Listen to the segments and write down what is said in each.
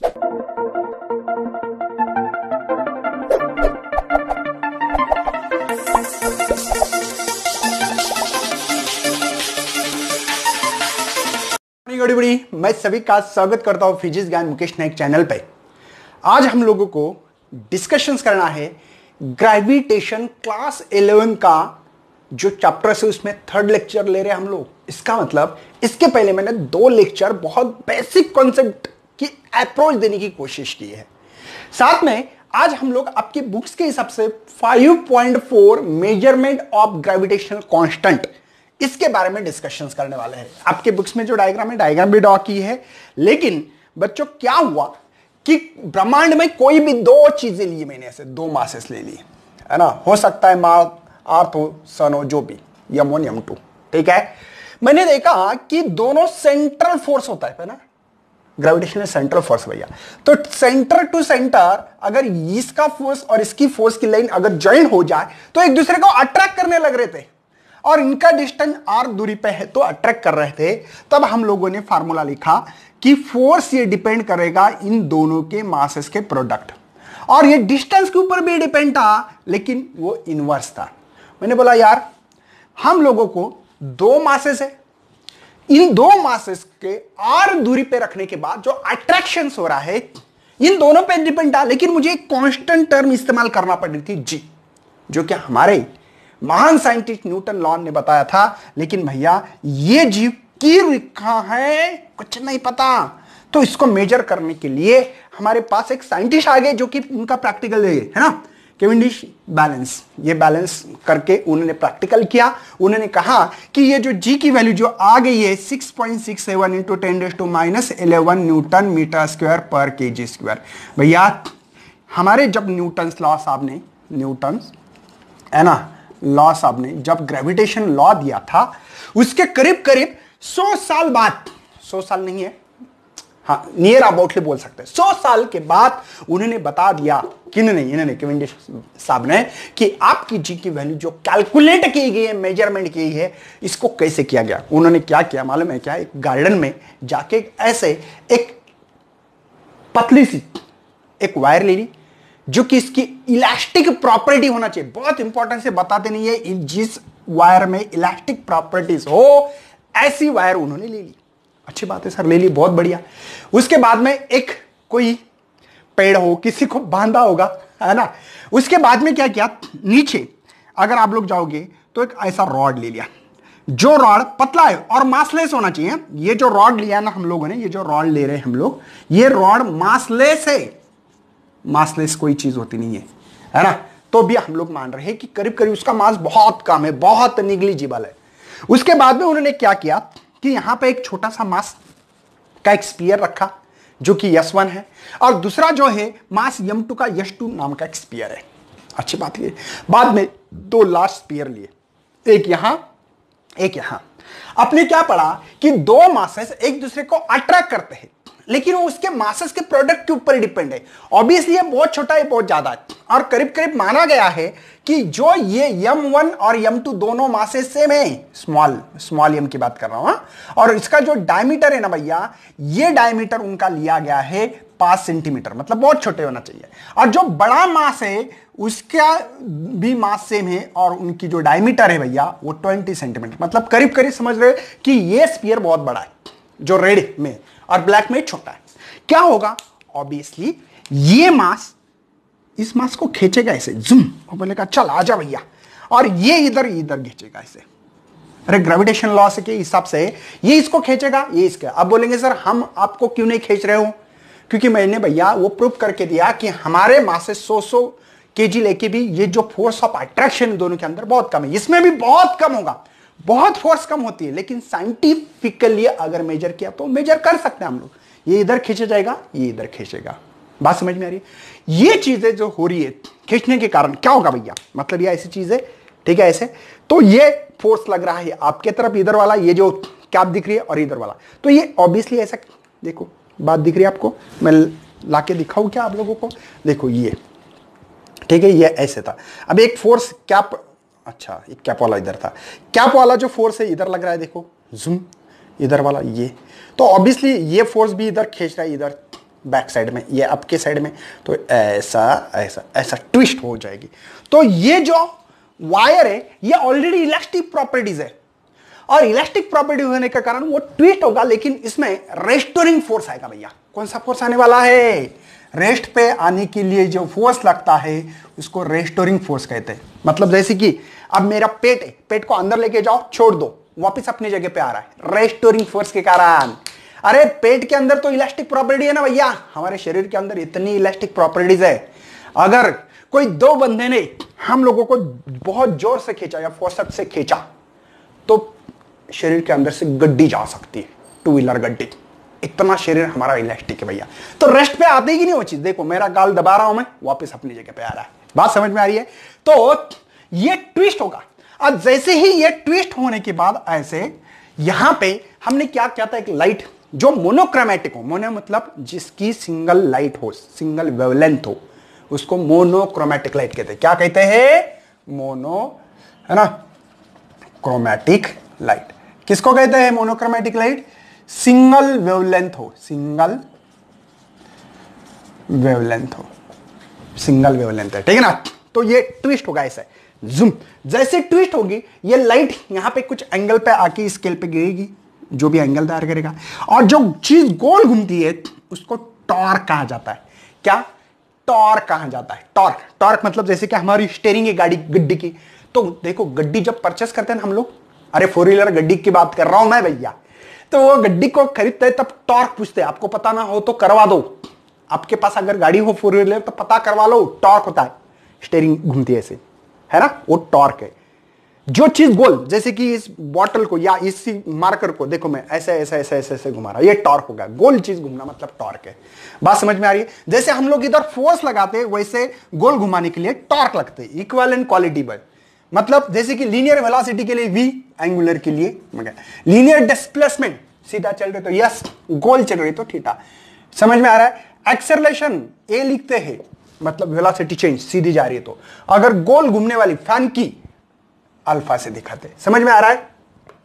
बड़ी मैं सभी का स्वागत करता हूं फिजिक्स ज्ञान मुकेश नायक चैनल पे। आज हम लोगों को डिस्कशंस करना है ग्रेविटेशन क्लास 11 का जो चैप्टर है उसमें थर्ड लेक्चर ले रहे हैं हम लोग। इसका मतलब इसके पहले मैंने 2 लेक्चर बहुत बेसिक कॉन्सेप्ट की अप्रोच देने की कोशिश की है। साथ में आज हम लोग आपकी बुक्स के हिसाब से 5.4 मेजरमेंट ऑफ ग्रेविटेशनल कांस्टेंट इसके बारे में डिस्कशंस करने वाले हैं। आपके बुक्स में जो डायग्राम है, डायग्राम भी ड्रॉ की है। लेकिन बच्चों क्या हुआ कि ब्रह्मांड में कोई भी 2 चीजें ली, मैंने ऐसे 2 मासेस ले ली है ना। हो सकता है अर्थ हो, सन हो, जो भी, M1 M2, ठीक है। मैंने देखा कि दोनों सेंट्रल फोर्स होता है ना, ग्रेविटेशनल सेंट्रल फोर्स भैया। तो सेंटर टू सेंटर अगर इसका फोर्स और इसकी फोर्स की लाइन अगर ज्वाइन हो जाए तो एक दूसरे को अट्रैक्ट करने लग रहे थे, और इनका डिस्टेंस r दूरी पे है तो अट्रैक्ट कर रहे थे। तब हम लोगों ने फार्मूला लिखा कि फोर्स ये डिपेंड करेगा इन दोनों के मासेस के प्रोडक्ट, और ये डिस्टेंस के ऊपर भी डिपेंड था, लेकिन वो इनवर्स था। मैंने बोला यार हम लोगों को 2 मासेस है, इन 2 मासेस के r दूरी पे रखने के बाद जो अट्रैक्शन हो रहा है इन दोनों पे डिपेंड था, लेकिन मुझे एक कांस्टेंट टर्म इस्तेमाल करना पड़ रही थी g, जो कि हमारे महान साइंटिस्ट न्यूटन लॉ ने बताया था। लेकिन भैया ये जीव की लिखा है कुछ नहीं पता, तो इसको मेजर करने के लिए हमारे पास एक साइंटिस्ट आ गए जो कि उनका प्रैक्टिकल है ना, केविंडिश बैलेंस। ये बैलेंस करके उन्होंने प्रैक्टिकल किया। उन्होंने कहा कि ये जो जी की वैल्यू जो आ गई है 6.67 into 10⁻⁻11 newton metre square per kg square. भैया हमारे जब न्यूटन लॉ साहब ने, न्यूटन है ना लॉ साहब ने जब ग्रेविटेशन लॉ दिया था उसके करीब करीब 100 साल बाद, 100 साल नहीं है, हाँ नियर अबाउटली बोल सकते हैं, 100 साल के बाद उन्होंने बता दिया, इन्होंने केविंडिश साहब ने, कि आपकी जी की वैल्यू जो कैलकुलेट की गई है, मेजरमेंट की गई है, इसको कैसे किया गया। उन्होंने क्या किया मालूम है क्या? एक गार्डन में जाके ऐसे एक पतली सी एक वायर ले ली जो कि इसकी इलास्टिक प्रॉपर्टी होना चाहिए। बहुत इंपॉर्टेंट से बताते नहीं है, जिस वायर में इलास्टिक प्रॉपर्टीज हो ऐसी वायर उन्होंने ले ली। अच्छी बात है सर, ले ली, बहुत बढ़िया। उसके बाद में एक कोई पेड़ हो, किसी को बांधा होगा है ना। उसके बाद में क्या किया, नीचे अगर आप लोग जाओगे तो एक ऐसा रॉड ले लिया, जो रॉड पतला है और मासलेस होना चाहिए। ये जो रॉड लिया ना हम लोगों ने, ये जो रॉड ले रहे हैं हम लोग, ये रॉड मासलेस है। मासलेस कोई चीज होती नहीं है ना, तो भी हम लोग मान रहे हैं कि करीब करीब उसका मास बहुत कम है, बहुत निग्लिजिबल है। उसके बाद में उन्होंने क्या किया कि यहां पे एक छोटा सा मास का एक स्फीयर रखा जो कि S1 है, और दूसरा जो है मास M2 का S2 नाम का एक स्फीयर है। अच्छी बात है। बाद में 2 लार्ज स्फीयर लिए, एक यहां एक यहां। आपने क्या पढ़ा कि 2 मासेस एक दूसरे को अट्रैक्ट करते हैं, लेकिन वो उसके मासेस के प्रोडक्ट के ऊपर डिपेंड है। ऑब्वियसली ये बहुत छोटा है, बहुत ज्यादा है, और करीब करीब माना गया है कि जो ये M1 और M2 दोनों मासेस सेम है। स्मॉल m की बात कर रहा हूं, और इसका जो डायमीटर है ना भैया, ये डायमीटर उनका लिया गया है 5 सेंटीमीटर, मतलब बहुत छोटे होना चाहिए। और जो बड़ा मास है उसका भी मास सेम है, और उनकी जो डायमीटर है भैया वो 20 सेंटीमीटर, मतलब करीब करीब समझ रहे कि ये स्फीयर बहुत बड़ा है जो रेड में, और ब्लैक में छोटा है। क्या होगा, ऑब्वियसली ये मास इस मास को खींचेगा ऐसे, जूम, और बोलेगा चल आजा भैया, और ये इधर खींचेगा ऐसे। अरे ग्रेविटेशन लॉ से के हिसाब से ये इसको खींचेगा, ये इसका। अब बोलेंगे सर हम आपको क्यों नहीं खींच रहे हो? क्योंकि मैंने भैया वो प्रूव करके दिया कि हमारे मास से 100 केजी लेके भी ये जो फोर्स ऑफ अट्रैक्शन दोनों के अंदर बहुत कम है, इसमें भी बहुत कम होगा, बहुत फोर्स कम होती है। लेकिन साइंटिफिकली अगर मेजर किया तो मेजर कर सकते हैं हम लोग। ये इधर खींचा जाएगा, ये इधर खींचेगा। बात समझ में आ रही है? ये चीजें जो हो रही है खींचने के कारण क्या होगा भैया, मतलब ये ऐसी चीज है, ठीक है, ऐसे। तो ये फोर्स लग रहा है आपके तरफ, इधर वाला, ये जो कैप दिख रही है, और इधर वाला, तो ये ऑब्वियसली ऐसा, देखो बात दिख रही है आपको, मैं लाके दिखाऊं क्या आप लोगों को? देखो ये, ठीक है, ये ऐसे था। अब एक फोर्स कैप, अच्छा एक कैप वाला इधर था, कैप वाला जो फोर्स है इधर लग रहा है, देखो जूम, इधर वाला ये, तो ऑब्वियसली ये फोर्स भी इधर खींच रहा है, इधर बैक साइड में, ये अप के साइड में, तो ऐसा ऐसा ऐसा ट्विस्ट हो जाएगी। तो ये जो वायर है ये ऑलरेडी इलास्टिक प्रॉपर्टीज है, और इलास्टिक प्रॉपर्टी होने के कारण वो ट्विस्ट होगा, लेकिन इसमें रेस्टोरिंग फोर्स आएगा भैया। कौन सा फोर्स आने वाला है? रेस्ट पे आने के लिए जो फोर्स लगता है उसको रेस्टोरिंग फोर्स कहते हैं। मतलब जैसे कि अब मेरा पेट है, पेट को अंदर लेके जाओ, छोड़ दो, वापस अपनी जगह पे आ रहा है, रेस्टोरिंग फोर्स के कारण। अरे पेट के अंदर तो इलास्टिक प्रॉपर्टी है ना भैया, हमारे शरीर के अंदर इतनी इलास्टिक प्रॉपर्टीज है। अगर कोई दो बंदे ने हम लोगों को बहुत जोर से खींचा या फोर्स से खींचा तो शरीर के अंदर से गड्डी जा सकती है, टू व्हीलर गड्डी। इतना शरीर हमारा इलास्टिक है भैया। तो रेस्ट पे आती ही नहीं वो चीज। देखो मेरा गाल दबा रहा हूं मैं, वापस अपनी जगह पे आ रहा है। बात समझ में आ रही है? तो ये ट्विस्ट होगा। अब जैसे ही ये ट्विस्ट होने के बाद ऐसे यहां पे हमने क्या किया था, एक लाइट जो मोनोक्रोमैटिक हो, मोनो मतलब जिसकी सिंगल लाइट हो, सिंगल वेवलेंथ हो, उसको मोनोक्रोमैटिक लाइट कहते हैं। क्या कहते हैं? मोनो, है ना, क्रोमैटिक लाइट। किसको कहते हैं मोनोक्रोमैटिक लाइट? सिंगल वेवलेंथ हो, सिंगल वेवलेंथ हो, सिंगल वेवलेंथ है, ठीक है ना। तो ये ट्विस्ट होगा ऐसे, जूम जैसे ट्विस्ट होगी ये लाइट यहां पे कुछ एंगल पे आके स्केल पे गिरेगी, जो भी एंगल तैयार करेगा, और जो चीज गोल घूमती है उसको टॉर्क कहा जाता है। क्या? टॉर्क कहा जाता है। टॉर्क, टॉर्क मतलब जैसे कि हमारी स्टीयरिंग है गाड़ी, गड्डी की। तो देखो गड्डी जब परचेस करते हैं ना हम लोग, अरे 4 व्हीलर गड्डी की बात कर रहा हूं मैं भैया, तो वो गड्डी को खरीदते हैं तब टॉर्क पूछते हैं। आपको पता ना हो तो करवा दो, आपके पास अगर गाड़ी हो 4 व्हीलर तो पता करवा लो, टॉर्क होता है, स्टीयरिंग घूमती है ऐसे, है ना, वो टॉर्क है। जो चीज गोल, जैसे कि इस बॉटल को या इस मार्कर को देखो मैं ऐसे ऐसे ऐसे ऐसे ऐसे घुमा रहा, ये टॉर्क होगा। गोल चीज घूमना मतलब टॉर्क है। बात समझ में आ रही है? जैसे हम लोग इधर फोर्स लगाते हैं वैसे गोल घुमाने के लिए टॉर्क लगते हैं, इक्विवेलेंट क्वालिटी पर। मतलब जैसे कि लीनियर वेलोसिटी के लिए v, एंगुलर के लिए लीनियर डिस्प्लेसमेंट, सीधा चल रहे तो यस, गोल चल रही तो थीटा। समझ में आ रहा है? एक्सेलरेशन a लिखते हैं, मतलब वेलोसिटी चेंज, सीधी जा रही है तो। अगर गोल घूमने वाली फैन की अल्फा से दिखाते। समझ में आ रहा है?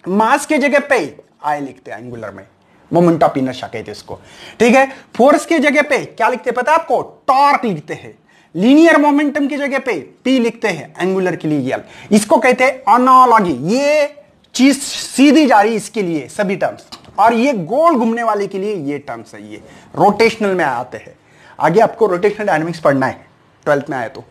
मास के जगह पे आई लिखते हैं एंगुलर में, मोमेंट ऑफ इनर्शिया कहते हैं इसको, ठीक है। फोर्स की जगह पे क्या लिखते हैं पता है आपको? टॉर्क लिखते हैं। लीनियर मोमेंटम की जगह पे P लिखते हैं, एंगुलर के लिए L। इसको कहते हैं एनालॉजी। ये चीज सीधी जा रही है इसके लिए सभी टर्म्स, और ये गोल घूमने वाले के लिए ये टर्म्स है, ये रोटेशनल में आते हैं। आगे आपको रोटेशनल डायनामिक्स पढ़ना है 12th में आए तो।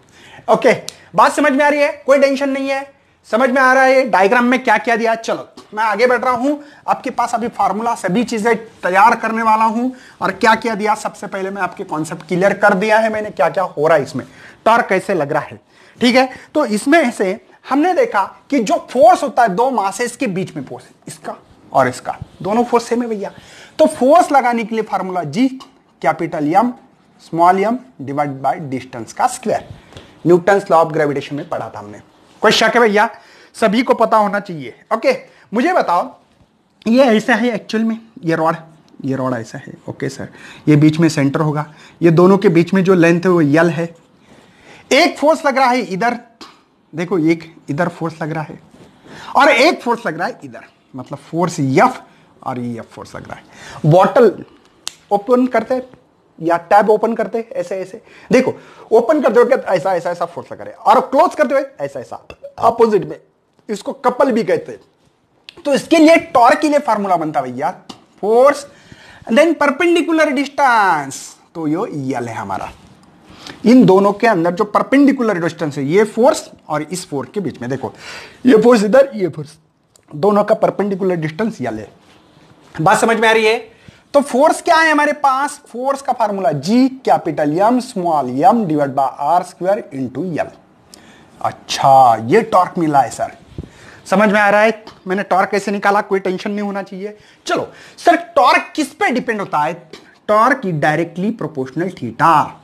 ओके, बात समझ में आ रही है? कोई टेंशन नहीं है, समझ में आ रहा है डायग्राम में क्या क्या दिया? चलो मैं आगे बढ़ रहा हूं, आपके पास अभी फार्मूला सभी चीजें तैयार करने वाला हूं, और क्या क्या दिया सबसे पहले मैं आपके कॉन्सेप्ट क्लियर कर दिया है मैंने, क्या क्या हो रहा है इसमें, टॉर्क कैसे लग रहा है, ठीक है। तो इसमें से हमने देखा कि जो फोर्स होता है दो मासेस के बीच में, फोर्स इसका और इसका, दोनों फोर्स सेम है भैया। तो फोर्स लगाने के लिए formula G capital M small m divide by distance का square, Newton's law of gravitation में पढ़ा था हमने। कोई शक है भैया? सभी को पता होना चाहिए। ओके, मुझे बताओ ये ऐसा है एक्चुअल में, ये रॉड ऐसा है। ओके सर, ये बीच में सेंटर होगा, ये दोनों के बीच में जो लेंथ है वो L है। एक फोर्स लग रहा है इधर, देखो एक इधर फोर्स लग रहा है, और एक फोर्स लग रहा है इधर, मतलब फोर्स F और ये F फोर्स लग रहा है। बॉटल ओपन करते या टैब ओपन करते ऐसे ऐसे, देखो ओपन करते हुए ऐसा ऐसा ऐसा फोर्स लगा रहे, और क्लोज करते हुए ऐसा ऐसा अपोजिट में, इसको कपल भी कहते हैं। तो इसके लिए टॉर्क के लिए फार्मूला बनता भैया, फोर्स देन परपेंडिकुलर डिस्टेंस, तो यो L है हमारा। इन दोनों के अंदर जो परपेंडिकुलर डिस्टेंस है, ये फोर्स और इस फोर्स के बीच में, देखो ये फोर्स इधर, ये फोर्स, दोनों का परपेंडिकुलर डिस्टेंस L है। बात समझ में आ रही है? तो फोर्स क्या है हमारे पास? फोर्स का formula G capital M small m divide bye R square into L। अच्छा, ये टॉर्क मिला है सर, समझ में आ रहा है? मैंने टॉर्क कैसे निकाला, कोई टेंशन नहीं होना चाहिए। चलो सर, टॉर्क किस पे डिपेंड होता है? Torque directly proportional theta.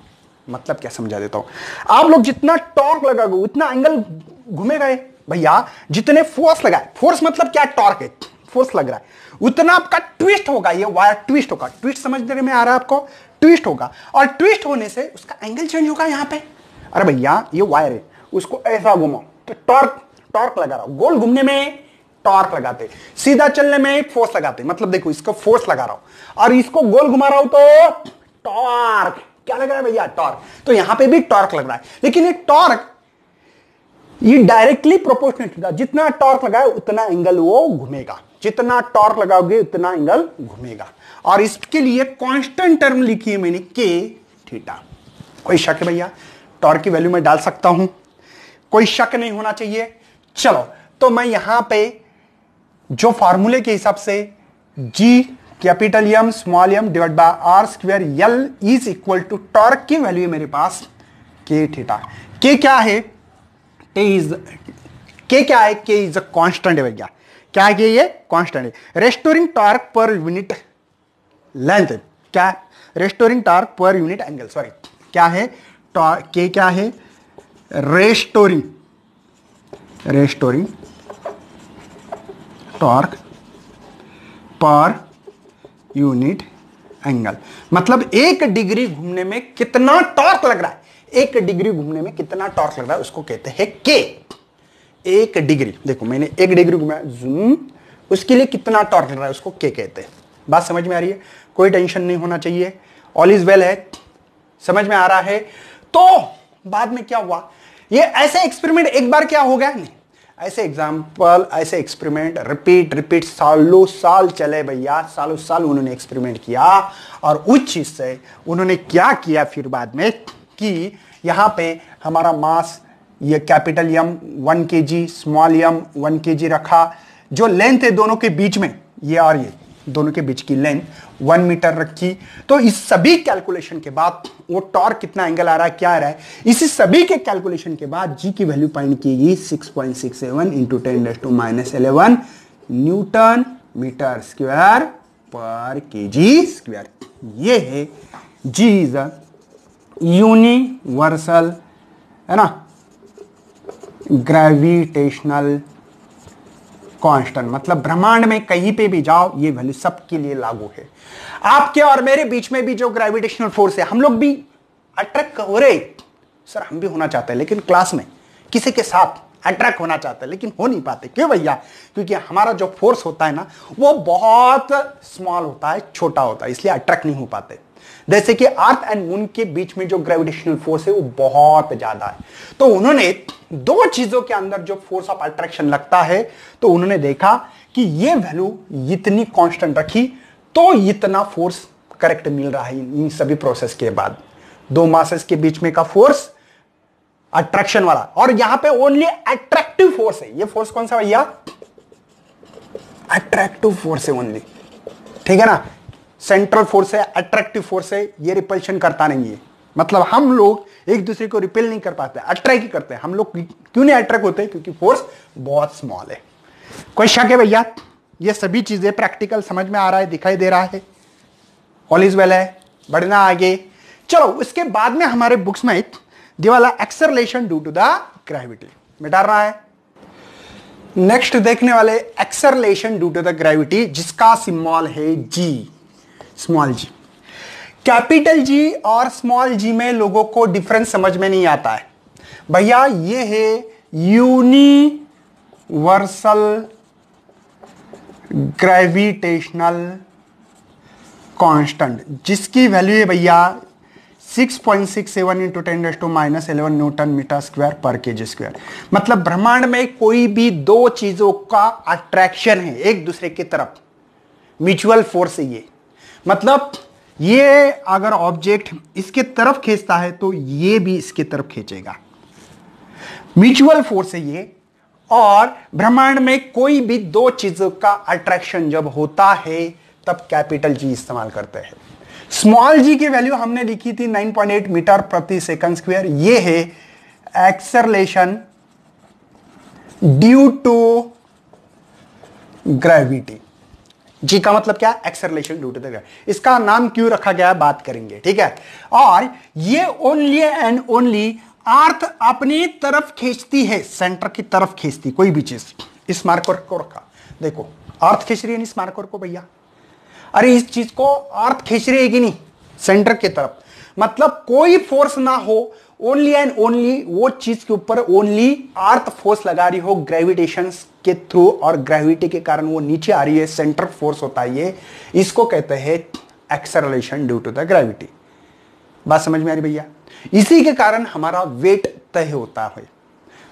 मतलब क्या समझा देता हूं, आप लोग जितना टॉर्क लगाओगे उतना एंगल घूमेगा भैया। जितने फोर्स लगाए, फोर्स मतलब क्या? टॉर्क है, फोर्स लग रहा है, उतना आपका ट्विस्ट होगा, ये वायर ट्विस्ट होगा। ट्विस्ट समझने में आ रहा है आपको? ट्विस्ट होगा, और ट्विस्ट होने से उसका एंगल चेंज होगा यहाँ पे। अरे भैया ये वायर है, उसको ऐसा घुमाओ तो टॉर्क लगा रहा हूं। गोल घूमने में टॉर्क लगाते, सीधा चलने में फोर्स लगाते, मतलब देखो इसको फोर्स लगा रहा हूं और इसको गोल घुमा रहा हूं तो टॉर्क। क्या लग रहा है भैया? टॉर्क। तो यहां पे भी टॉर्क लग रहा है, लेकिन ये टॉर्क ये डायरेक्टली प्रोपोर्शनल, जितना टॉर्क लगाए उतना एंगल वो घूमेगा, जितना टॉर्क लगाओगे उतना एंगल घूमेगा। और इसके लिए कांस्टेंट टर्म लिखी है मैंने के थीटा। कोई शक है भैया? टॉर्क की वैल्यू मैं डाल सकता हूं, कोई शक नहीं होना चाहिए। चलो तो मैं यहां पे जो फार्मूले के हिसाब से G capital M small M divide by R square L is equal to torque की वैल्यू है मेरे पास के थीटा। के क्या है? के क्या है? के इज अ कांस्टेंट है भैया। क्या है? ये कांस्टेंट है। Restoring torque per unit length, क्या? Restoring torque per unit angle, sorry क्या है? के क्या है? Restoring torque per unit angle, मतलब 1 डिग्री घूमने में कितना टॉर्क लग रहा है, 1 डिग्री घूमने में कितना टॉर्क लग रहा है उसको कहते हैं के। 1 डिग्री, देखो मैंने 1 डिग्री घुमाया जूम, उसके लिए कितना टॉर्क लग रहा है उसको के कहते हैं। बात समझ में आ रही है? कोई टेंशन नहीं होना चाहिए, ऑल इज वेल है, समझ में आ रहा है। तो बाद में क्या हुआ, ये ऐसे एक्सपेरिमेंट एक बार क्या हो गया नहीं, ऐसे एग्जाम्पल ऐसे एक्सपेरिमेंट रिपीट सालों साल चले भैया, सालों साल उन्होंने एक्सपेरिमेंट किया। और उस चीज से उन्होंने क्या किया फिर बाद में कि यहां पे हमारा मास ये capital M 1 kg, small m 1 kg रखा, जो लेंथ है दोनों के बीच में, ये और ये दोनों के बीच की लेंथ 1 मीटर रखी। तो इस सभी कैलकुलेशन के बाद वो टॉर्क कितना एंगल आ रहा है, क्या आ रहा है, इसी सभी के कैलकुलेशन के बाद जी की वैल्यू फाइंड की 6.67 into 10⁻⁻11 newton metre square per kg square. ये है जी इज यूनिवर्सल, है ना, ग्रेविटेशनल कांस्टेंट, मतलब ब्रह्मांड में कहीं पे भी जाओ ये वैल्यू सबके लिए लागू है। आपके और मेरे बीच में भी जो ग्रेविटेशनल फोर्स है, हम लोग भी अट्रैक्ट हो रहे, सर हम भी होना चाहते हैं, लेकिन क्लास में किसी के साथ अट्रैक्ट होना चाहते हैं लेकिन हो नहीं पाते। क्यों भैया? क्योंकि हमारा जो फोर्स होता है ना वो बहुत स्मॉल होता है, छोटा होता है, इसलिए अट्रैक्ट नहीं हो पाते। जैसे कि अर्थ एंड मून के बीच में जो ग्रेविटेशनल फोर्स है वो बहुत ज्यादा है। तो उन्होंने 2 चीजों के अंदर जो फोर्स ऑफ अट्रैक्शन लगता है, तो उन्होंने देखा कि ये वैल्यू इतनी कांस्टेंट रखी तो इतना फोर्स करेक्ट मिल रहा है इन सभी प्रोसेस के बाद। 2 मासेस के बीच में का फोर्स अट्रैक्शन वाला, और यहां पे ओनली अट्रैक्टिव फोर्स है। ये फोर्स कौन सा भैया? अट्रैक्टिव फोर्स है ओनली, ठीक है ना। सेंट्रल फोर्स है, अट्रैक्टिव फोर्स है, ये रिपल्शन करता नहीं है। मतलब हम लोग एक दूसरे को रिपेल नहीं कर पाते, अट्रैक्ट ही करते हैं। हम लोग क्यों नहीं अट्रैक्ट होते? क्योंकि फोर्स बहुत स्मॉल है। कोई शक है भैया? ये सभी चीजें प्रैक्टिकल समझ में आ रहा है, दिखाई दे रहा है, ऑल इज वेल है, बढ़ना आगे। चलो उसके बाद में हमारे बुक्स में ये वाला acceleration due to the gravity मिटा रहा है। नेक्स्ट देखने वाले acceleration due to the gravity, जिसका सिंबल है जी, स्मॉल जी। कैपिटल जी और स्मॉल जी में लोगों को डिफरेंस समझ में नहीं आता है भैया। ये है यूनिवर्सल ग्रेविटेशनल कांस्टेंट, जिसकी वैल्यू है भैया 6.67 into 10⁻⁻11 newton metre square per kg square. मतलब ब्रह्मांड में कोई भी 2 चीजों का अट्रैक्शन है एक दूसरे की तरफ, म्यूचुअल फोर्स है ये। मतलब ये अगर ऑब्जेक्ट इसके तरफ खींचता है तो ये भी इसके तरफ खींचेगा, म्यूचुअल फोर्स है ये। और ब्रह्मांड में कोई भी 2 चीजों का अट्रैक्शन जब होता है तब कैपिटल जी इस्तेमाल करते हैं। स्मॉल जी की वैल्यू हमने लिखी थी 9.8 मीटर प्रति सेकंड स्क्वायर। ये है एक्सेलरेशन ड्यू टू ग्रेविटी। जी का मतलब क्या? Acceleration due to the gravity. इसका नाम क्यों रखा गया बात करेंगे, ठीक है। और ये ओनली एंड ओनली अर्थ अपनी तरफ खींचती है, सेंटर की तरफ खींचती कोई भी चीज। इस मार्कर को रखा, देखो अर्थ खींच रही है इस मार्कर को भैया। अरे इस चीज को अर्थ खींच रही है कि नहीं? सेंटर की तरफ। मतलब कोई फोर्स ना हो, ओनली एंड ओनली वो चीज के ऊपर ओनली अर्थ फोर्स लगा रही हो ग्रेविटेशन के थ्रू, और ग्रेविटी के कारण वो नीचे आ रही है, सेंटर फोर्स होता है ये। इसको कहते हैं acceleration due to the gravity. बात समझ में आ रही भैया? इसी के कारण हमारा वेट तय होता है।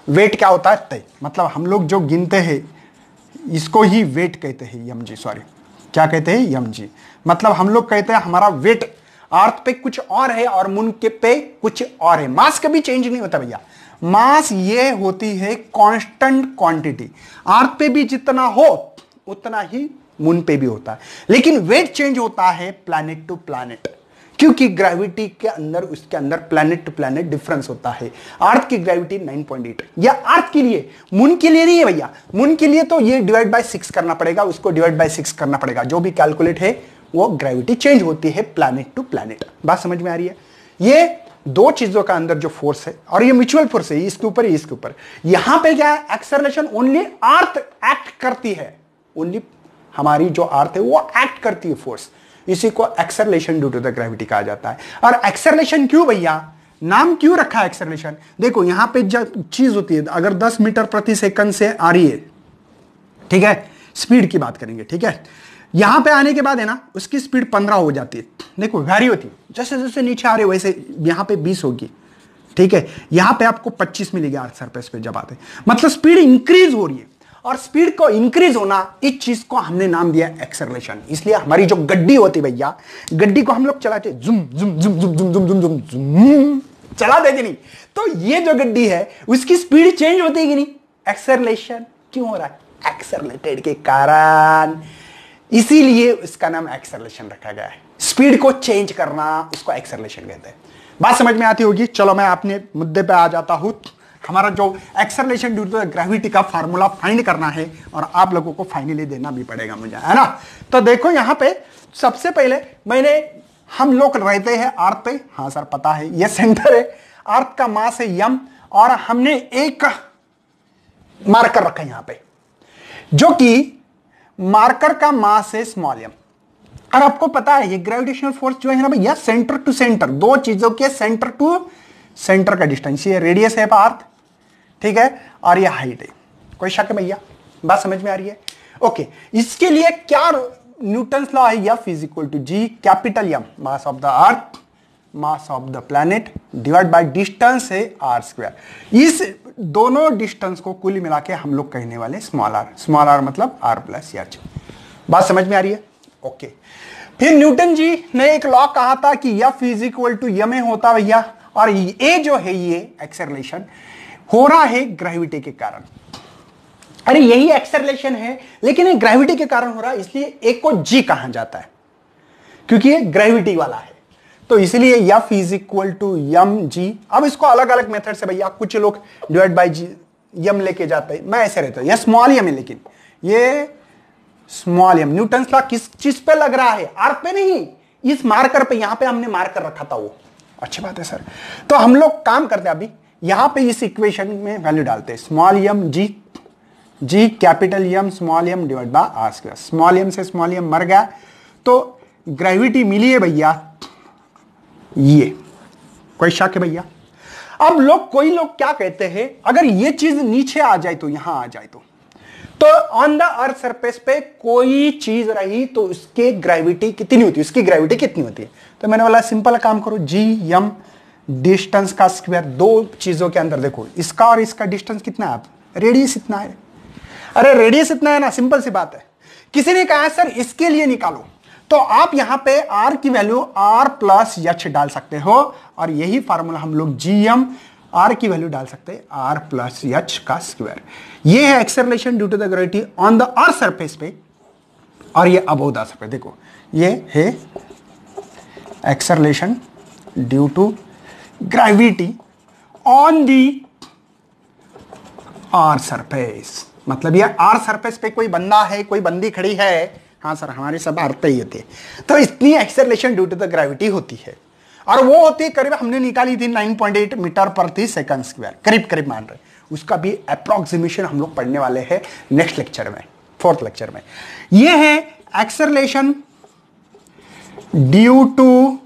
वेट क्या होता है? तय। मतलब हम लोग जो गिनते हैं इसको ही वेट कहते हैं, mg, सॉरी क्या कहते हैं? mg। मतलब हम लोग कहते हैं हमारा वेट अर्थ पे कुछ और है और मून के पे कुछ और है। मास कभी चेंज नहीं होता भैया। मास ये होती है कांस्टेंट क्वांटिटी। अर्थ पे भी जितना हो उतना ही मून पे भी होता है, लेकिन वेट चेंज होता है प्लैनेट टू प्लैनेट, क्योंकि ग्रेविटी के अंदर उसके अंदर प्लैनेट टू प्लैनेट डिफरेंस होता है। अर्थ की ग्रेविटी 9.8 या अर्थ के लिए, मून के लिए नहीं है भैया। मून के लिए तो ये डिवाइड बाय 6 करना पड़ेगा, उसको डिवाइड बाय 6 करना पड़ेगा। जो भी कैलकुलेट है वो ग्रेविटी चेंज होती है प्लैनेट टू प्लैनेट। बात समझ में आ रही है? ये दो चीजों का अंदर जो फोर्स है और ये म्यूचुअल फोर्स है, इसके ऊपर इसके ऊपर। यहां पे क्या है? एक्सेलरेशन ओनली अर्थ एक्ट करती है, ओनली हमारी जो अर्थ है वो एक्ट करती है फोर्स। इसी को acceleration due to the gravity कहा जाता है। और एक्सेलरेशन क्यों भैया? नाम क्यों रखा है एक्सेलरेशन? देखो यहां पे जब चीज होती है, अगर 10 मीटर प्रति सेकंड से आ रही है, ठीक है, स्पीड की बात करेंगे, ठीक है, यहां पे आने के बाद है ना उसकी स्पीड 15 हो जाती है। देखो वैरी होती है, जैसे जैसे नीचे आ रहे वैसे यहां पे 20 होगी, ठीक है, यहां पे आपको 25 मिलेगी अर्थ सरफेस पे जब आते, मतलब स्पीड इंक्रीज हो रही है। और स्पीड को इंक्रीज होना, इस चीज को हमने नाम दिया एक्सेलरेशन। इसलिए हमारी जो गड्डी होती है भैया, गड्डी को हम लोग चलाते जुम जुम जुम जुम जुम जुम जुम जुम जुम चला देते नहीं, तो ये जो गड्डी है उसकी स्पीड चेंज होती है कि नहीं? एक्सेलरेशन क्यों हो रहा है? एक्सेलरेटेड के कारण, इसीलिए इसका नाम एक्सेलरेशन रखा गया है। स्पीड को चेंज करना उसको एक्सेलरेशन कहते हैं। बात समझ में आती होगी? चलो मैं अपने मुद्दे पे आ जाता हूं। हमारा जो एक्सेलरेशन ड्यू टू ग्रेविटी का फार्मूला फाइंड करना है और आप लोगों को फाइनली देना भी पड़ेगा मुझे, है ना? तो देखो यहां पे सबसे पहले हम लोग रहते हैं अर्थ पे, हाँ सर पता है, ये सेंटर है, अर्थ का मास है यम, और हमने एक मार्कर रखा है यहां पे, जो कि मार्कर का मास है स्मॉल एम। और आपको पता है ये ग्रेविटेशनल फोर्स जो है ना भैया, सेंटर टू सेंटर, दो चीजों के सेंटर टू सेंटर का डिस्टेंस, ये रेडियस है अर्थ, ठीक है, और ये हाइट है। कोई शक है भैया? बात समझ में आ रही है? ओके, इसके लिए क्या न्यूटन्स लॉ है? F is equal to G capital M, mass of the earth, mass of the planet divide by distance है आर स्क्वायर। इस दोनों डिस्टेंस को कुल मिला के हम लोग कहने वाले स्मॉल आर। स्मॉल आर मतलब आर प्लस एच। बात समझ में आ रही है? ओके, फिर न्यूटन जी ने एक लॉ कहा था कि F is equal to m a होता भैया, और ये जो है ये एक्सेलरेशन हो रहा है ग्रेविटी के कारण। अरे यही एक्सेलरेशन है, लेकिन ये ग्रेविटी के कारण हो रहा है, इसलिए एक को जी कहा जाता है, क्योंकि ये ग्रेविटी वाला है। तो इसलिए F is equal to m g. अब इसको अलग अलग मेथड से भैया, कुछ लोग डिवाइड बाय जी एम लेके जाते हैं, मैं ऐसे रहता हूं, यह स्मॉल एम है, लेकिन ये स्मॉल एम न्यूटन लॉ किस चीज पे लग रहा है? अर्थ पे नहीं, इस मार्कर पे, यहां पे हमने मार्कर रखा था वो। अच्छी बात है सर। तो हम लोग काम करते हैं अभी, यहां पे इस इक्वेशन में वैल्यू डालते हैं, small m g, G capital M small M divide by R square. Small m से स्मॉल एम मर गया, तो ग्रेविटी मिली है भैया ये। कोई शक है भैया? अब कोई लोग क्या कहते हैं, अगर ये चीज नीचे आ जाए तो, यहां आ जाए तो ऑन द अर्थ सरफेस पे कोई चीज रही तो उसके ग्रेविटी कितनी होती है, उसकी ग्रेविटी कितनी होती है? तो मैंने बोला सिंपल काम करो, जी एम डिस्टेंस का स्क्वायर, दो चीजों के अंदर देखो, इसका और इसका डिस्टेंस कितना है? रेडियस इतना है। अरे रेडियस इतना है ना, सिंपल सी बात है। किसी ने कहा सर इसके लिए निकालो, तो आप यहां पे आर की वैल्यू आर प्लस एच डाल सकते हो, और यही फार्मूला हम लोग जी एम आर की वैल्यू डाल सकते हैं आर प्लस एच का स्क्वायर। ये है acceleration due to the gravity on the earth surface पे, और ये अबव द सरफेस। देखो ये है acceleration due to gravity on the earth surface. मतलब ये अर्थ सरफेस पे कोई बंदा है, कोई बंदी खड़ी है, हाँ सर हमारे सब अर्थ पे ही होते हैं, तो इतनी acceleration due to the gravity होती है, और वो होती है करीब हमने निकाली थी 9.8 मीटर प्रति सेकंड स्क्वायर, करीब करीब मान रहे। उसका भी अप्रोक्सीमेशन हम लोग पढ़ने वाले हैं नेक्स्ट लेक्चर में, 4th लेक्चर में। ये है acceleration due to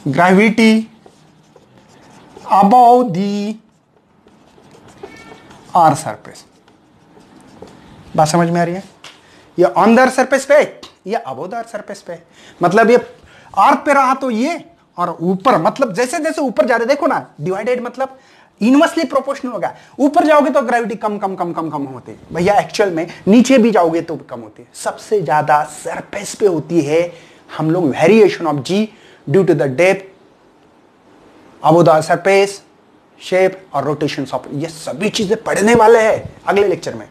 gravity above the earth surface. बात समझ में आ रही है? ये ऑन द अर्थ सरफेस पे, ये अबव द अर्थ सरफेस पे, मतलब ये अर्थ पे रहा तो ये, और ऊपर मतलब जैसे जैसे ऊपर जा रहे देखो ना, डिवाइडेड मतलब इनवर्सली प्रोपोर्शनल होगा। ऊपर जाओगे तो ग्रेविटी कम कम कम कम कम होती है भैया, एक्चुअल में नीचे भी जाओगे तो कम होती है। सबसे ज्यादा सरफेस पे होती है हम लोग variation of g due to the depth above the surface, shape और रोटेशंस ऑफ, ये सभी चीजें पढ़ने वाले हैं अगले लेक्चर में।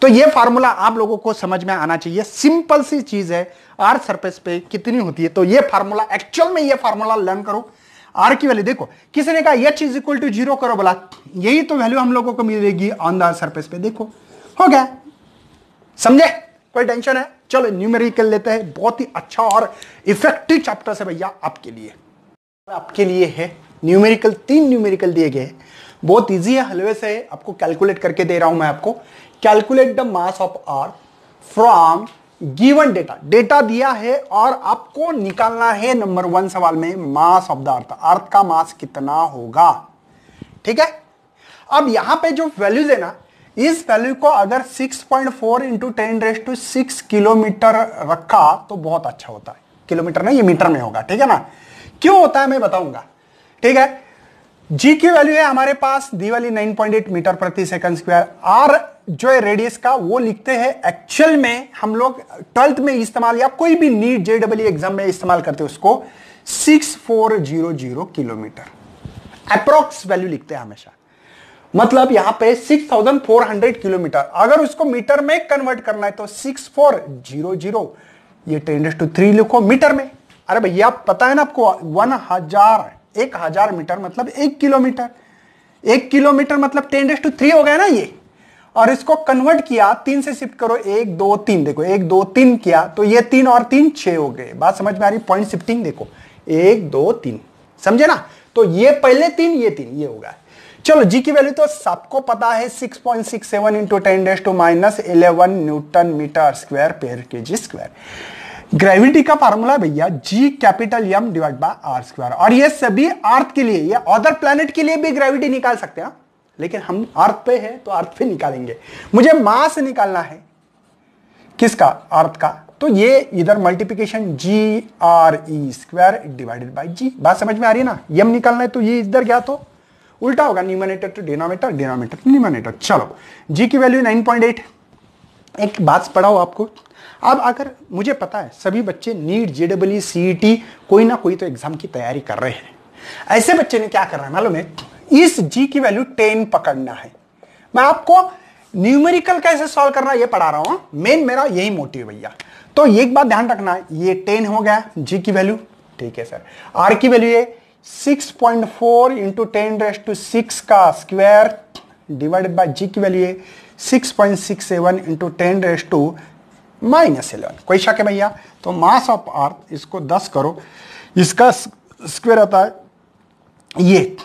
तो ये फार्मूला आप लोगों को समझ में आना चाहिए, सिंपल सी चीज है। अर्थ सरफेस पे कितनी होती है, तो ये फार्मूला एक्चुअल में ये फार्मूला लर्न करो। आर की वैल्यू देखो, किसी ने कहा एच इज इक्वल टू 0 करो, बोला यही तो वैल्यू हम लोगों को मिलेगी ऑन द सरफेस पे। देखो हो गया, समझे, कोई टेंशन है। चलो न्यूमेरिकल लेते हैं, बहुत ही अच्छा और इफेक्टिव चैप्टर है भैया आपके लिए। आपके लिए है न्यूमेरिकल, 3 न्यूमेरिकल दिए गए, बहुत इजी है, हलवे से आपको कैलकुलेट करके दे रहा हूं मैं आपको। Calculate the mass of earth from given data, data दिया है और आपको निकालना है नंबर 1 सवाल में मास ऑफ द अर्थ, अर्थ का मास कितना होगा। ठीक है, अब यहां पे जो वैल्यूज है ना, इस वैल्यू को अगर 6.4 इंटू 10⁶ किलोमीटर रखा तो बहुत अच्छा होता है। किलोमीटर नहीं, ये मीटर में होगा, ठीक है ना। क्यों होता है मैं बताऊंगा, ठीक है। जी की वैल्यू है हमारे पास दी वाली 9.8 मीटर प्रति सेकंड स्क्वायर। आर जो है रेडियस का, वो लिखते हैं एक्चुअल में हम लोग 12th में इस्तेमाल या कोई भी नीट जेडब्ल्यू एग्जाम में इस्तेमाल करते हैं उसको 6400 किलोमीटर अप्रोक्स वैल्यू लिखते हैं हमेशा। मतलब यहां पे 6400 किलोमीटर, अगर उसको मीटर में कन्वर्ट करना है तो 6400, ये 10⁻³ लिखो मीटर में। अरे भैया पता है ना आपको, 1000 मीटर मतलब 1 किलोमीटर, 1 किलोमीटर मतलब 10⁻³ हो गया ना ये। और इसको कन्वर्ट किया 3 से शिफ्ट करो, 1 2 3, देखो 1 2 3 किया तो ये 3 और 3 6 हो गए। बात समझ में आ रही, पॉइंट शिफ्टिंग देखो 1 2 3, समझे ना। तो ये पहले 3 ये 3 ये होगा। चलो जी की वैल्यू तो सबको पता है 6.67 into 10⁻⁻11 newton metre square per kg square. Gravity का फार्मूला भैया G capital M divide by R square. और ये सभी अर्थ के लिए, ये अदर प्लैनेट के लिए भी ग्रेविटी निकाल सकते हैं, लेकिन हम अर्थ पे है तो अर्थ पे निकालेंगे। मुझे मास निकालना है किसका, अर्थ का, तो ये इधर multiplication G R E square divided by G. बात समझ में आ रही है ना। यम निकालना है तो ये इधर गया तो उल्टा होगा, numerator to denominator, denominator to numerator. चलो जी की वैल्यू 9.8। एक बात पढ़ाओ आपको, अब अगर मुझे पता है सभी बच्चे नीट जेडब्ल्यू सीईटी कोई ना कोई तो एग्जाम की तैयारी कर रहे हैं, ऐसे बच्चे ने क्या करना है मालूम है, इस जी की वैल्यू 10 पकड़ना है। मैं आपको न्यूमेरिकल कैसे सॉल्व करना ये पढ़ा रहा हूं, मेन मेरा यही मोटिव भैया। तो एक बात ध्यान रखना है, ये 10 हो गया जी की वैल्यू, ठीक है सर। आर की वैल्यू है 6.4 इंटू 10⁻⁶ का स्क्वायर डिवाइडेड बाय जी की वैल्यू है 6.67 इंटू 10⁻⁻11। कोई शक है भैया। तो मास ऑफ अर्थ, इसको 10 करो, इसका स्क्वायर आता है ये।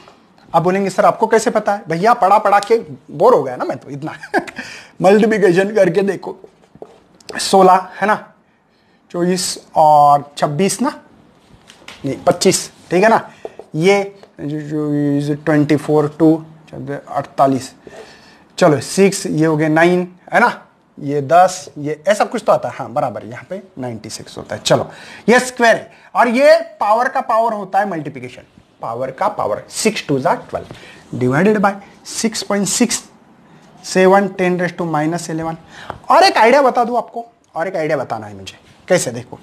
अब बोलेंगे सर आपको कैसे पता है, भैया पढ़ा पढ़ा के बोर हो गया ना मैं तो इतना मल्टीप्लिकेशन करके देखो, 16 है ना, 24 और 26 ना, नहीं 25, ठीक है ना। ये 24 2 48, चलो 6, ये हो गए 9 है ना, ये 10, ये ऐसा कुछ तो आता है, हाँ बराबर, यहाँ पे 96 होता है। चलो ये स्क्वायर है और ये पावर का पावर होता है मल्टीप्लिकेशन, पावर का पावर 6 2 12 डिवाइडेड बाय 6.67 10⁻⁻11। और एक आइडिया बता दूं आपको, और एक आइडिया बताना है मुझे, कैसे देखो,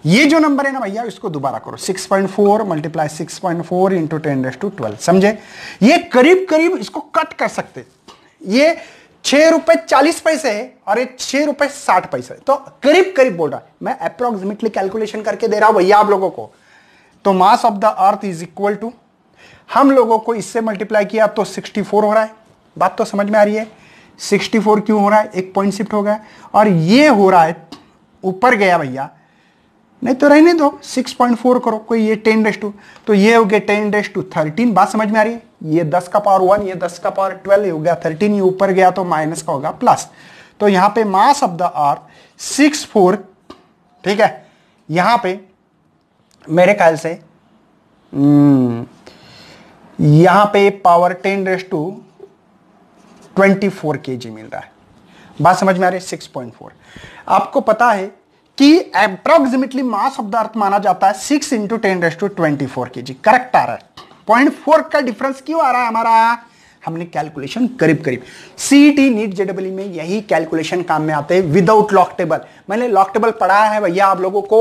ये जो नंबर है ना भैया इसको दोबारा करो, 6.4 मल्टीप्लाई 6.4 इंटू 10⁻12, समझे। ये करीब करीब इसको कट कर सकते, ये 6 रुपए 40 पैसे है और ये 6 रुपए 60 पैसे, तो करीब करीब बोल रहा है मैं, अप्रोक्सीमेटली कैलकुलेशन करके दे रहा हूं भैया आप लोगों को। तो mass of the earth is equal to, हम लोगों को इससे मल्टीप्लाई किया तो 64 हो रहा है। बात तो समझ में आ रही है, 64 क्यों हो रहा है, एक पॉइंट शिफ्ट हो गया, और ये हो रहा है ऊपर गया भैया, नहीं तो रहने दो, 6.4 करो, कोई ये 10⁻², तो ये हो गया 10⁻13। बात समझ में आ रही है, ये 10 का पावर 1, ये 10 का पावर 12 हो गया 13, ये ऊपर गया तो माइनस का होगा प्लस। तो यहां पे मास ऑफ द अर्थ 64, ठीक है। यहां पे मेरे ख्याल से यहां पे पावर 10⁻24 kg मिल रहा है। बात समझ में आ रही है, 6.4। आपको पता है कि अप्रोक्सीमेटली मास ऑफ द अर्थ माना जाता है 6 इंटू 10⁻24 kg। करेक्ट आ रहा है। 0.4 का डिफरेंस क्यों आ रहा है हमारा? हमने कैलकुलेशन करीब करीब सीईटी नीट जेडब्ल्यू में यही कैलकुलेशन काम में आते हैं विदाउट लॉक टेबल। मैंने लॉक टेबल पढ़ा है भैया, आप लोगों को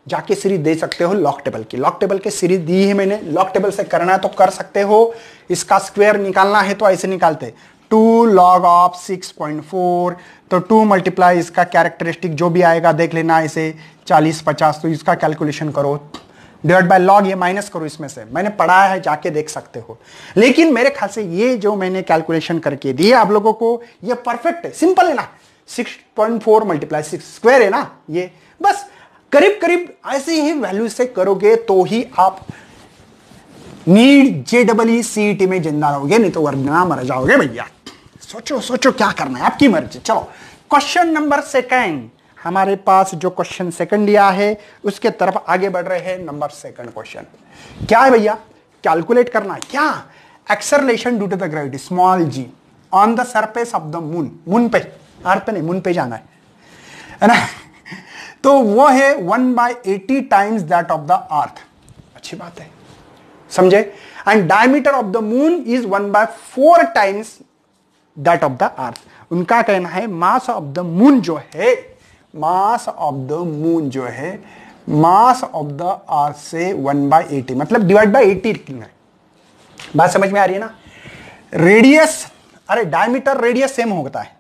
जाके सीरीज दे सकते हो लॉक टेबल की। लॉक टेबल की सीरीज दी है मैंने, लॉक टेबल से करना है तो कर सकते हो। इसका स्क्वायर निकालना है तो ऐसे निकालते 2 log ऑफ 6.4, तो 2 मल्टीप्लाई इसका कैरेक्टरिस्टिक जो भी आएगा देख लेना, इसे 40-50, तो इसका कैलकुलेशन करो, डिवाइड बाय लॉग, ये माइनस करो इसमें से। मैंने पढ़ा है, जाके देख सकते हो। लेकिन मेरे ख्याल से ये जो मैंने कैलकुलेशन करके दी आप लोगों को, ये परफेक्ट है, सिंपल है ना। 6.4 मल्टीप्लाई 6 स्क्वायर है ना, ये बस करीब करीब ऐसे ही वैल्यू से करोगे तो ही आप नीट जेडब्ल्यू सीईटी में जिंदा रहोगे, नहीं तो वरना मर जाओगे भैया। सोचो सोचो क्या करना है, आपकी मर्जी। चलो क्वेश्चन नंबर सेकंड, हमारे पास जो क्वेश्चन सेकंड दिया है उसके तरफ आगे बढ़ रहे हैं। नंबर सेकंड क्वेश्चन क्या है भैया? कैलकुलेट करना है क्या? Acceleration due to the gravity small g on the surface of the moon. Moon पे, अर्थ पे नहीं, मून पे जाना है ना। तो वो है 1/80 टाइम्स दैट ऑफ द अर्थ। अच्छी बात है, समझे। And diameter of the moon is 1/4 times that of the अर्थ। उनका कहना है मास ऑफ द मून जो है, मास ऑफ द मून जो है मास ऑफ द अर्थ से 1/80, मतलब डिवाइड बाय 80 लिखना है। बात समझ में आ रही है ना। रेडियस, अरे डायमीटर रेडियस सेम होता है,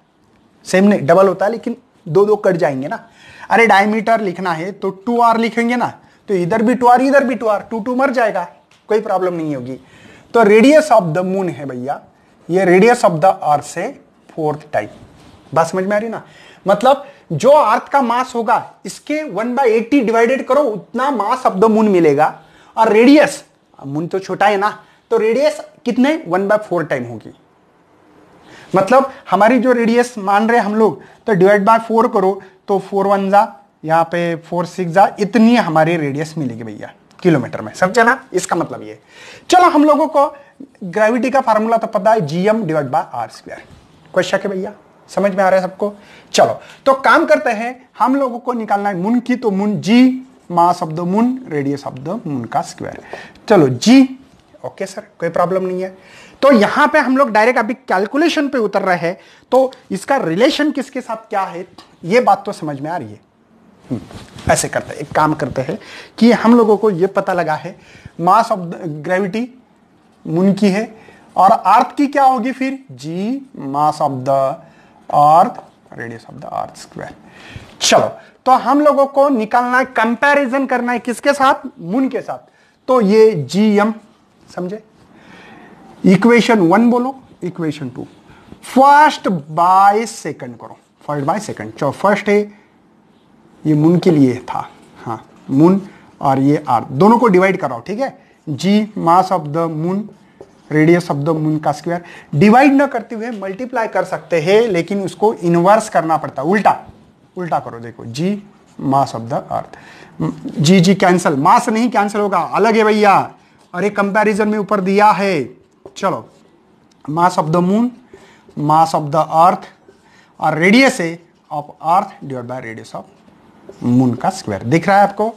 सेम नहीं डबल होता है, लेकिन दो कट जाएंगे ना। अरे डायमीटर लिखना है तो 2r लिखेंगे ना, तो इधर भी 2r इधर भी 2r, 2 मर जाएगा, कोई प्रॉब्लम नहीं होगी। तो रेडियस ऑफ द मून है भैया, ये रेडियस ऑफ द अर्थ से 4th टाइम। बात समझ में आ रही ना। मतलब जो अर्थ का मास होगा इसके 1/80 डिवाइडेड करो, उतना मास ऑफ द मून मिलेगा। और रेडियस, मून तो छोटा है ना, तो रेडियस कितने 1/4 टाइम होगी। मतलब हमारी जो रेडियस मान रहे हम लोग, तो डिवाइड बाय 4 करो, तो 4 1 जा, यहाँ पे 4 6 जा, इतनी हमारी रेडियस मिलेगी भैया किलोमीटर में। समझे ना, इसका मतलब ये। चलो हम लोगों को ग्रेविटी का फार्मूला तो पता है, gm divide by R square. कोई शक है भैया? समझ में आ रहा है सबको? चलो तो काम करते हैं, हम लोगों को निकालना है मून की, तो moon g mass of the moon, radius of the moon का स्क्वायर। चलो g, ओके सर, कोई प्रॉब्लम नहीं है। तो यहां पे हम लोग डायरेक्ट अभी कैलकुलेशन पे उतर रहे हैं, तो इसका रिलेशन किसके साथ क्या है ये बात तो समझ में आ रही है। ऐसे करते हैं, एक काम करते हैं कि हम लोगों को ये पता लगा है मास ऑफ ग्रेविटी मून की है, और अर्थ की क्या होगी फिर? G mass of the earth, radius of the earth square. चलो तो हम लोगों को निकालना है, कंपैरिजन करना है किसके साथ? मून के साथ। तो ये gm, समझे। इक्वेशन 1 बोलो, इक्वेशन 2 फर्स्ट बाय सेकंड करो, फर्स्ट बाय सेकंड। चलो फर्स्ट है, ये मून के लिए था, हाँ मून, और ये अर्थ, दोनों को डिवाइड कराओ, ठीक है। G mass of the moon, radius of the moon का स्क्वायर। डिवाइड ना करते हुए मल्टीप्लाई कर सकते हैं, लेकिन उसको इनवर्स करना पड़ता है, उल्टा उल्टा करो। देखो G mass of the earth, G cancel, mass नहीं कैंसिल होगा, अलग है भैया, और एक कंपैरिजन में ऊपर दिया है। चलो मास of the moon, mass of the अर्थ, और रेडियस है of earth divide by radius of moon का स्क्वायर। दिख रहा है आपको?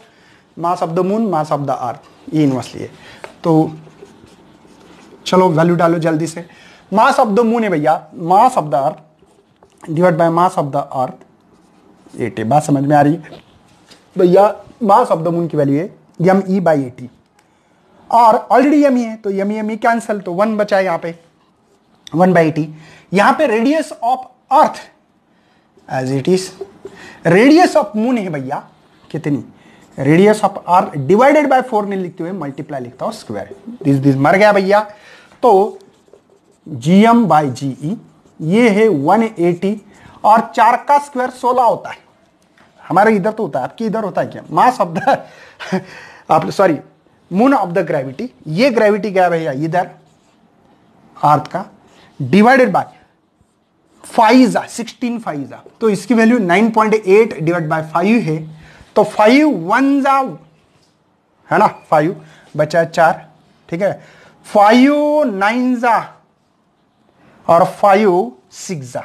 मास of the moon, mass of the अर्थ, ये इनवर्सली है। तो चलो वैल्यू डालो जल्दी से। मास ऑफ द मून है भैया मास of the earth divide by mass of the अर्थ 80। बात समझ में आ रही है भैया? मास ऑफ द मून की वैल्यू है me/80, और ऑलरेडी यमी है, तो यमी कैंसिल, तो 1 बचा है यहाँ पे 1/80। यहाँ पे radius of earth as it is, radius of moon है भैया कितनी? Radius of earth divided by 4 नहीं लिखते हुए मल्टीप्लाई लिखता हूं स्क्वायर। दिस मर गया भैया। तो gm/ge ये है 180, और 4 का स्क्वायर 16 होता है। हमारे इधर तो होता है, आपके इधर होता है क्या? मास ऑफ द आप sorry moon of the gravity, ये ग्रेविटी क्या है भैया इधर अर्थ का, डिवाइडेड बाय 16 5 तो इसकी वैल्यू 9.8 डिवाइड बाय 5 है। तो 5 1 जा है ना, 5 बचा 4, ठीक है। 5 9 जा और 5 6 जा,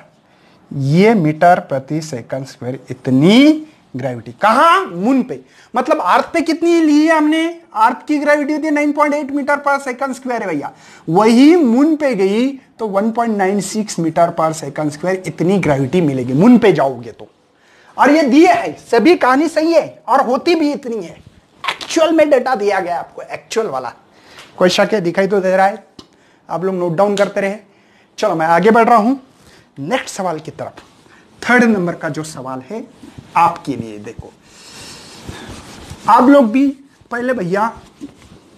ये मीटर प्रति सेकंड स्क्वायर इतनी ग्रेविटी। कहां? मून पे। मतलब अर्थ पे कितनी ली है हमने? अर्थ की ग्रेविटी होती है 9.8 मीटर पर सेकंड स्क्वायर है भैया, वही मून पे गई तो 1.96 मीटर पर सेकंड स्क्वायर इतनी ग्रेविटी मिलेगी मून पे जाओगे तो। और ये दिए है, सभी कहानी सही है और होती भी इतनी है। एक्चुअल में डेटा दिया गया आपको, एक्चुअल वाला। कोई शक है? दिखाई तो दे रहा है? आप लोग नोट डाउन करते रहे। चलो मैं आगे बढ़ रहा हूं नेक्स्ट सवाल की तरफ। थर्ड नंबर का जो सवाल है आपके लिए, देखो आप लोग भी पहले भैया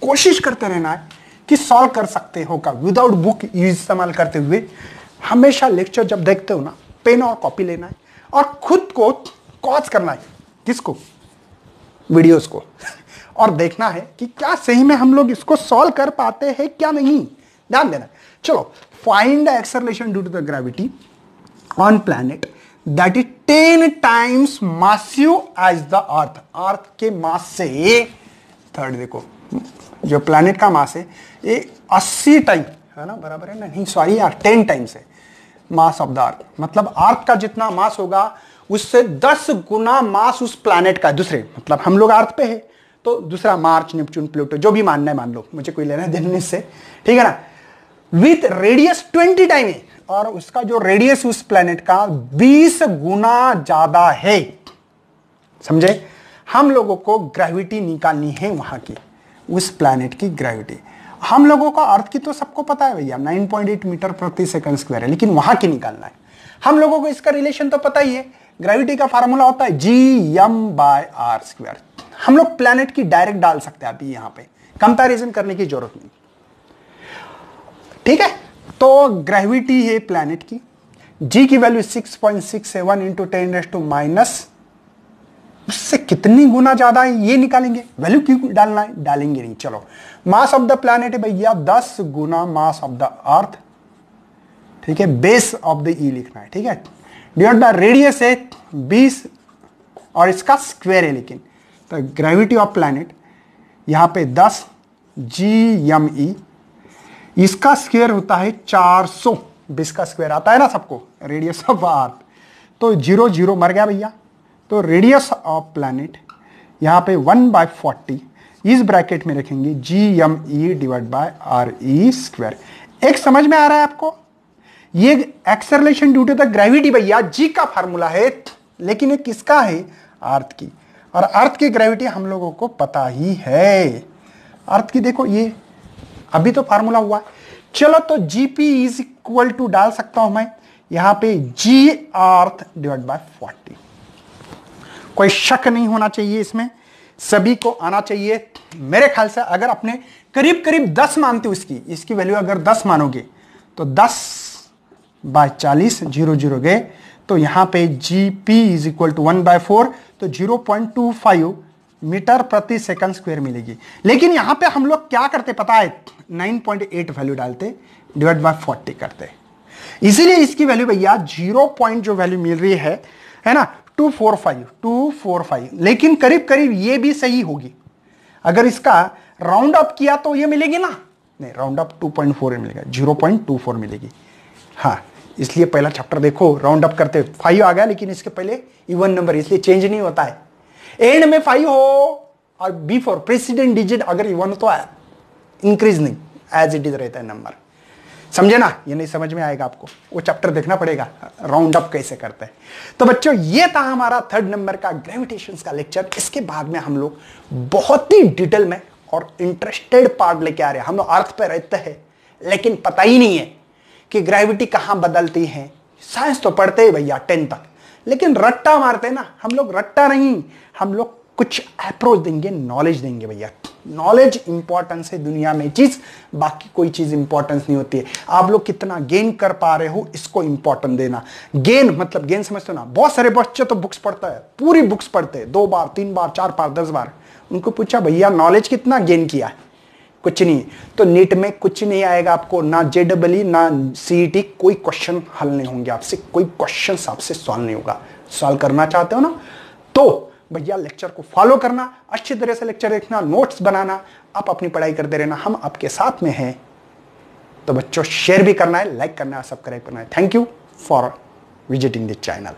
कोशिश करते रहना है कि सॉल्व कर सकते हो का विदाउट बुक इस्तेमाल करते हुए। हमेशा लेक्चर जब देखते हो ना, पेन और कॉपी लेना है और खुद को कॉज करना है। किसको? वीडियोस को। और देखना है कि क्या सही में हम लोग इसको सॉल्व कर पाते हैं क्या नहीं, ध्यान देना। चलो, find the acceleration due to the gravity on planet that is 10 times massive as the earth. Earth के मास से थर्ड, देखो जो प्लैनेट का मास है ये 80 टाइम है ना, बराबर है ना? नहीं सॉरी यार, 10 टाइम्स है मास ऑफ द अर्थ। मतलब अर्थ का जितना मास होगा उससे 10 गुना मास उस प्लैनेट का दूसरे, मतलब हम लोग अर्थ पे है तो दूसरा मार्च, नेपच्यून, प्लूटो, जो भी मानना है मान लो, मुझे कोई लेना देने से, ठीक है ना। विथ रेडियस 20 टाइम है और उसका जो रेडियस उस प्लैनेट का 20 गुना ज्यादा है। समझे? हम लोगों को ग्रेविटी निकालनी है वहां की, उस प्लैनेट की ग्रेविटी। हम लोगों का अर्थ की तो सबको पता है भैया 9.8 मीटर प्रति सेकंड स्क्वायर है, लेकिन वहां की निकालना है। हम लोगों को इसका रिलेशन तो पता ही है, ग्रेविटी का फार्मूला होता है Gm/r²। हम लोग प्लैनेट की डायरेक्ट डाल सकते हैं अभी, यहां पे कंपैरिजन करने की जरूरत नहीं, ठीक है। तो ग्रेविटी है प्लैनेट की, G की वैल्यू 6.67 इंटू 10⁻⁻, उससे कितनी गुना ज्यादा है ये निकालेंगे। वैल्यू क्यों डालना है? डालेंगे नहीं। चलो, मास ऑफ द प्लैनेट है भैया 10 गुना मास ऑफ द अर्थ, ठीक है। बेस ऑफ द ई लिखना है, ठीक है। डिवाइड बाय रेडियस है 20 और इसका स्क्वायर है, लेकिन तो ग्रेविटी ऑफ प्लैनेट यहां पे 10 Gme, इसका स्क्वायर होता है 400, 20 का स्क्वायर आता है ना सबको, रेडियस ऑफ अर्थ। तो 0 0 मर गया भैया। तो रेडियस ऑफ प्लैनेट यहां पे 1/40 इस ब्रैकेट में रखेंगे Gme डिवाइड बाय RE²। एक समझ में आ रहा है आपको? ये acceleration due to the gravity भैया G का फार्मूला है, लेकिन ये किसका है? अर्थ की। और अर्थ की ग्रेविटी हम लोगों को पता ही है। अर्थ की देखो ये अभी तो फार्मूला हुआ है। चलो, तो Gp इज इक्वल टू डाल सकता हूं मैं यहां पे G अर्थ डिवाइड बाय 40। कोई शक नहीं होना चाहिए इसमें, सभी को आना चाहिए। मेरे ख्याल से अगर अपने करीब करीब 10 मानते हो इसकी वैल्यू अगर 10 मानोगे तो 10/40 0 0 गए, तो यहां पे Gp इज इक्वल टू 1/4, तो 0.25 मीटर प्रति सेकंड स्क्वायर मिलेगी। लेकिन यहां पे हम लोग क्या करते पता है? 9.8 वैल्यू डालते, डिवाइड बाय 40 करते, इसीलिए इसकी वैल्यू भैया 0 पॉइंट जो वैल्यू मिल रही है ना 245। लेकिन करीब करीब ये भी सही होगी। अगर इसका राउंड अप किया तो ये मिलेगी ना, नहीं राउंड अप 2.4 मिलेगा, 0.24 मिलेगी। हाँ, इसलिए पहला चैप्टर देखो, राउंड अप करते 5 आ गया, लेकिन इसके पहले इवन नंबर, इसलिए चेंज नहीं होता है। एंड में 5 हो और बिफोर प्रेसिडेंट डिजिट अगर इवन हो तो इंक्रीज नहीं, एज इट इज रहता है नंबर। समझे ना? ये नहीं समझ में आएगा आपको, वो चैप्टर देखना पड़ेगा राउंड अप कैसे करते हैं। तो बच्चों, ये था हमारा थर्ड नंबर का ग्रेविटेशन का लेक्चर। इसके बाद में हम लोग बहुत ही डिटेल में और इंटरेस्टेड पार्ट लेके आ रहे हैं। हम लोग अर्थ पे रहते हैं लेकिन पता ही नहीं है कि ग्रेविटी कहां बदलती है। साइंस तो पढ़ते हैं भैया 10 तक, लेकिन रट्टा मारते हैं ना हम लोग। रट्टा नहीं, हम लोग कुछ अप्रोच देंगे, नॉलेज देंगे भैया। नॉलेज इंपॉर्टेंस है दुनिया में चीज, बाकी कोई चीज इंपॉर्टेंस नहीं होती है। आप लोग कितना गेन कर पा रहे हो इसको इंपॉर्टेंट देना। गेन मतलब गेन समझते हो ना? बहुत सारे बच्चे तो बुक्स पढ़ता है, पूरी बुक्स पढ़ते हैं 2 बार 3 बार 4 बार 10 बार। उनको पूछा भैया नॉलेज कितना गेन किया है? कुछ नहीं। तो नीट में कुछ नहीं आएगा आपको, ना JEE ना CET कोई क्वेश्चन हल नहीं होंगे आपसे, कोई क्वेश्चन आपसे सॉल्व नहीं होगा। सॉल्व करना चाहते हो ना तो भैया लेक्चर को फॉलो करना, अच्छी तरह से लेक्चर देखना, नोट्स बनाना, आप अपनी पढ़ाई करते रहना, हम आपके साथ में हैं। तो बच्चों शेयर भी करना है, लाइक करना है, सब्सक्राइब करना है। Thank you for visiting this channel.